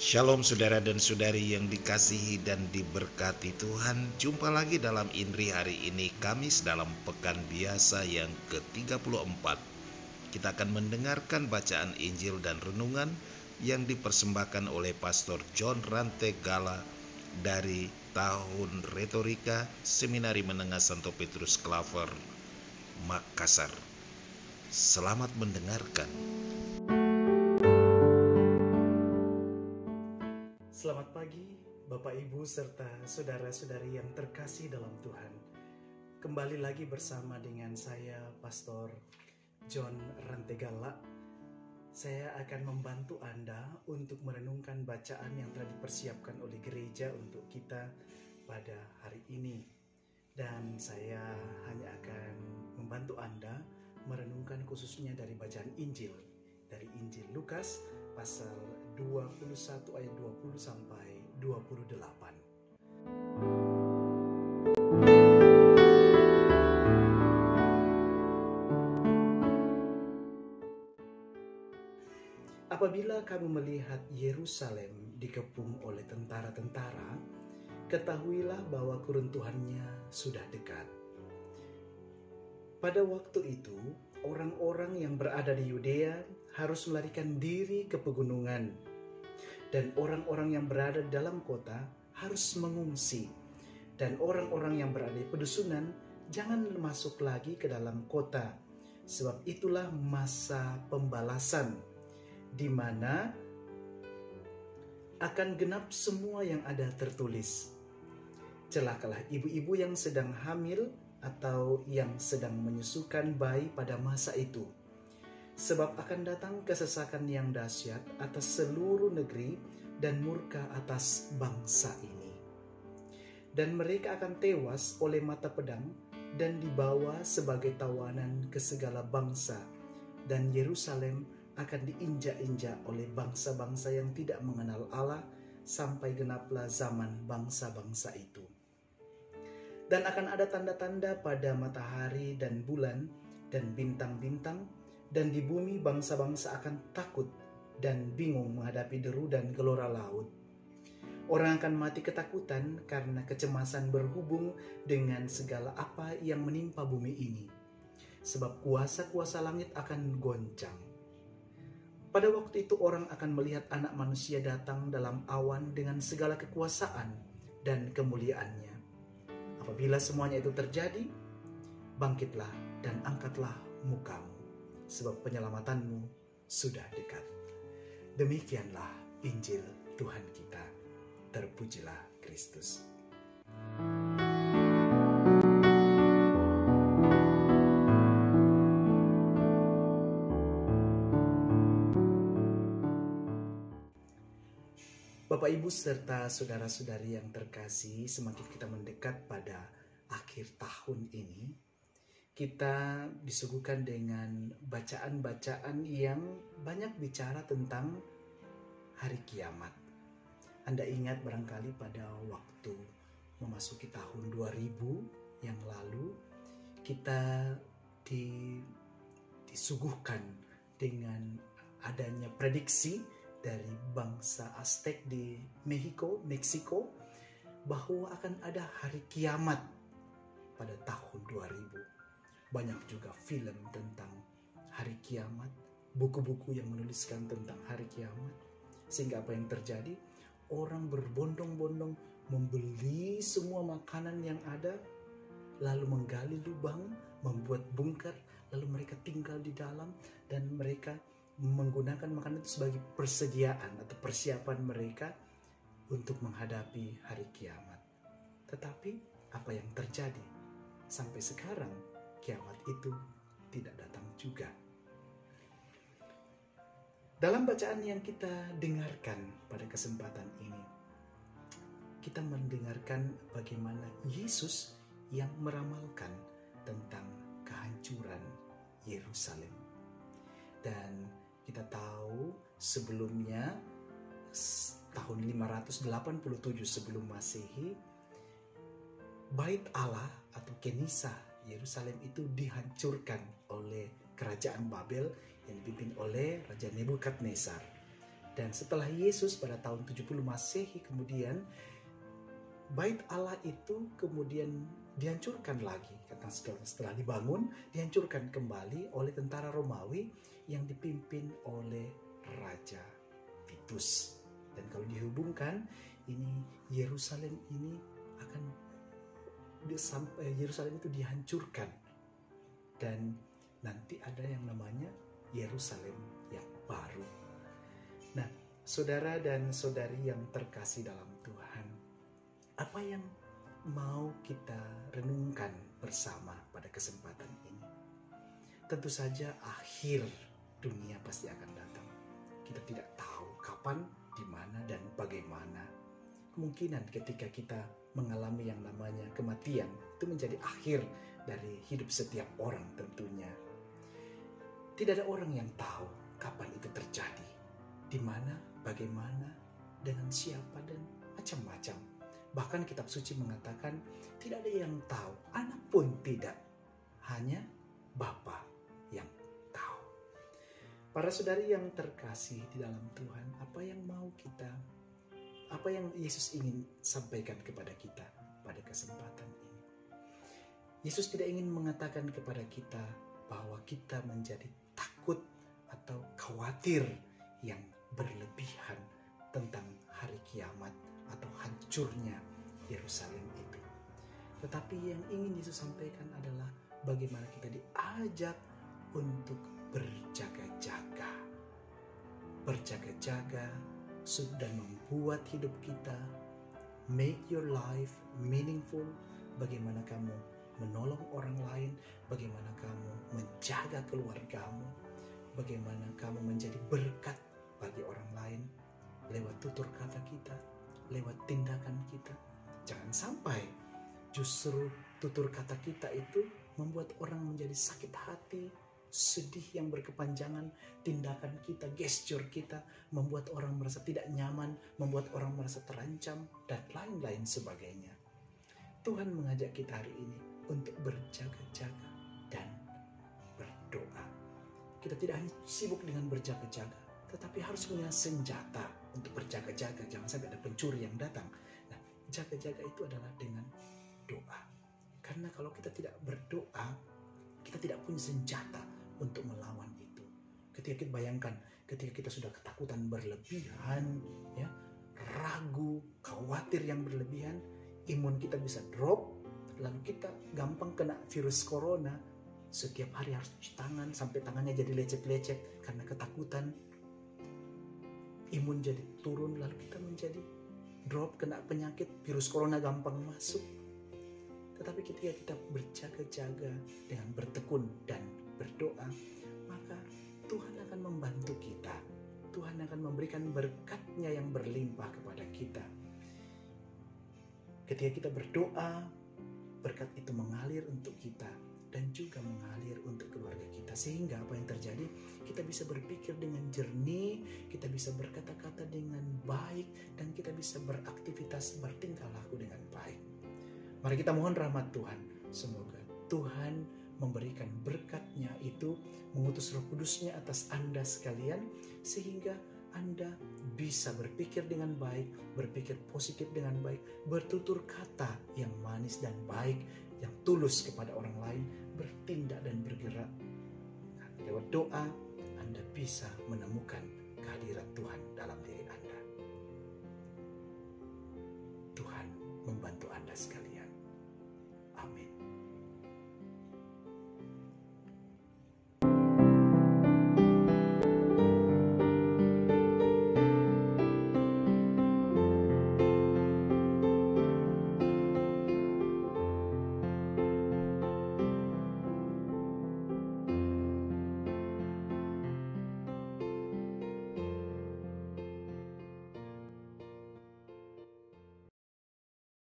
Shalom saudara dan saudari yang dikasihi dan diberkati Tuhan. Jumpa lagi dalam Indri hari ini, Kamis dalam Pekan Biasa yang ke-34. Kita akan mendengarkan bacaan Injil dan renungan yang dipersembahkan oleh Pastor John Rantegala dari Tahun Retorika Seminari Menengah Santo Petrus Klaver, Makassar. Selamat mendengarkan. Selamat pagi, Bapak Ibu serta saudara-saudari yang terkasih dalam Tuhan. Kembali lagi bersama dengan saya, Pastor John Rantegala. Saya akan membantu Anda untuk merenungkan bacaan yang telah dipersiapkan oleh gereja untuk kita pada hari ini. Dan saya hanya akan membantu Anda merenungkan khususnya dari bacaan Injil. Dari Injil Lukas pasal 21 ayat 20 sampai 28. Apabila kamu melihat Yerusalem dikepung oleh tentara-tentara, ketahuilah bahwa keruntuhannya sudah dekat. Pada waktu itu, orang-orang yang berada di Yudea harus melarikan diri ke pegunungan, dan orang-orang yang berada di dalam kota harus mengungsi, dan orang-orang yang berada di pedusunan jangan masuk lagi ke dalam kota, sebab itulah masa pembalasan, di mana akan genap semua yang ada tertulis. Celakalah ibu-ibu yang sedang hamil atau yang sedang menyusukan bayi pada masa itu, sebab akan datang kesesakan yang dahsyat atas seluruh negeri dan murka atas bangsa ini. Dan mereka akan tewas oleh mata pedang dan dibawa sebagai tawanan ke segala bangsa, dan Yerusalem akan diinjak-injak oleh bangsa-bangsa yang tidak mengenal Allah sampai genaplah zaman bangsa-bangsa itu. Dan akan ada tanda-tanda pada matahari dan bulan dan bintang-bintang, dan di bumi bangsa-bangsa akan takut dan bingung menghadapi deru dan gelora laut. Orang akan mati ketakutan karena kecemasan berhubung dengan segala apa yang menimpa bumi ini, sebab kuasa-kuasa langit akan goncang. Pada waktu itu orang akan melihat Anak Manusia datang dalam awan dengan segala kekuasaan dan kemuliaannya. Apabila semuanya itu terjadi, bangkitlah dan angkatlah mukamu, sebab penyelamatanmu sudah dekat. Demikianlah Injil Tuhan kita. Terpujilah Kristus. Bapak Ibu serta saudara-saudari yang terkasih, semakin kita mendekat pada akhir tahun ini, kita disuguhkan dengan bacaan-bacaan yang banyak bicara tentang hari kiamat. Anda ingat barangkali pada waktu memasuki tahun 2000 yang lalu, kita disuguhkan dengan adanya prediksi dari bangsa Aztec di Meksiko, bahwa akan ada hari kiamat pada tahun 2000. Banyak juga film tentang hari kiamat, buku-buku yang menuliskan tentang hari kiamat. Sehingga apa yang terjadi? Orang berbondong-bondong membeli semua makanan yang ada, lalu menggali lubang, membuat bunker, lalu mereka tinggal di dalam, dan mereka menggunakan makanan itu sebagai persediaan atau persiapan mereka untuk menghadapi hari kiamat. Tetapi apa yang terjadi? Sampai sekarang kiamat itu tidak datang juga. Dalam bacaan yang kita dengarkan pada kesempatan ini, kita mendengarkan bagaimana Yesus yang meramalkan tentang kehancuran Yerusalem. Dan kita tahu sebelumnya, tahun 587 sebelum Masehi, Bait Allah atau Kenisa Yerusalem itu dihancurkan oleh kerajaan Babel yang dipimpin oleh Raja Nebukadnezar. Dan setelah Yesus pada tahun 70 Masehi kemudian Bait Allah itu kemudian dihancurkan lagi, karena setelah dibangun dihancurkan kembali oleh tentara Romawi yang dipimpin oleh Raja Titus. Dan kalau dihubungkan ini Yerusalem ini akan Yerusalem itu dihancurkan dan nanti ada yang namanya Yerusalem yang baru. Nah, saudara dan saudari yang terkasih dalam Tuhan, apa yang mau kita renungkan bersama pada kesempatan ini? Tentu saja akhir dunia pasti akan datang. Kita tidak tahu kapan, di mana, dan bagaimana. Kemungkinan ketika kita mengalami yang namanya kematian, itu menjadi akhir dari hidup setiap orang tentunya. Tidak ada orang yang tahu kapan itu terjadi, di mana, bagaimana, dengan siapa, dan macam-macam. Bahkan kitab suci mengatakan tidak ada yang tahu, anak pun tidak, hanya Bapa yang tahu. Para saudari yang terkasih di dalam Tuhan, apa yang Yesus ingin sampaikan kepada kita pada kesempatan ini? Yesus tidak ingin mengatakan kepada kita bahwa kita menjadi takut atau khawatir yang berlebihan tentang hari kiamat atau hancurnya Yerusalem itu. Tetapi yang ingin Yesus sampaikan adalah bagaimana kita diajak untuk berjaga-jaga. Berjaga-jaga dan membuat hidup kita make your life meaningful. Bagaimana kamu menolong orang lain, bagaimana kamu menjaga keluargamu, bagaimana kamu menjadi berkat bagi orang lain lewat tutur kata kita, lewat tindakan kita. Jangan sampai justru tutur kata kita itu membuat orang menjadi sakit hati, sedih yang berkepanjangan. Tindakan kita, gesture kita membuat orang merasa tidak nyaman, membuat orang merasa terancam, dan lain-lain sebagainya. Tuhan mengajak kita hari ini untuk berjaga-jaga dan berdoa. Kita tidak hanya sibuk dengan berjaga-jaga, tetapi harus punya senjata untuk berjaga-jaga. Jangan sampai ada pencuri yang datang. Nah, jaga-jaga itu adalah dengan doa. Karena kalau kita tidak berdoa, kita tidak punya senjata untuk melawan itu. Ketika kita bayangkan, ketika kita sudah ketakutan berlebihan, ya, ragu, khawatir yang berlebihan, imun kita bisa drop, lalu kita gampang kena virus corona. Setiap hari harus cuci tangan sampai tangannya jadi lecet-lecet karena ketakutan. Imun jadi turun, lalu kita menjadi drop, kena penyakit, virus corona gampang masuk. Tetapi ketika kita berjaga-jaga dengan bertekun dan berdoa, maka Tuhan akan membantu kita. Tuhan akan memberikan berkat-Nya yang berlimpah kepada kita. Ketika kita berdoa, berkat itu mengalir untuk kita dan juga mengalir untuk keluarga kita. Sehingga apa yang terjadi, kita bisa berpikir dengan jernih, kita bisa berkata-kata dengan baik, dan kita bisa beraktivitas, bertingkah laku dengan baik. Mari kita mohon rahmat Tuhan. Semoga Tuhan memberikan berkat-Nya itu, mengutus Roh Kudus-Nya atas Anda sekalian, sehingga Anda bisa berpikir dengan baik, berpikir positif dengan baik, bertutur kata yang manis dan baik, yang tulus kepada orang lain, bertindak dan bergerak. Lewat doa, Anda bisa menemukan kehadiran Tuhan dalam diri Anda. Tuhan membantu Anda sekalian.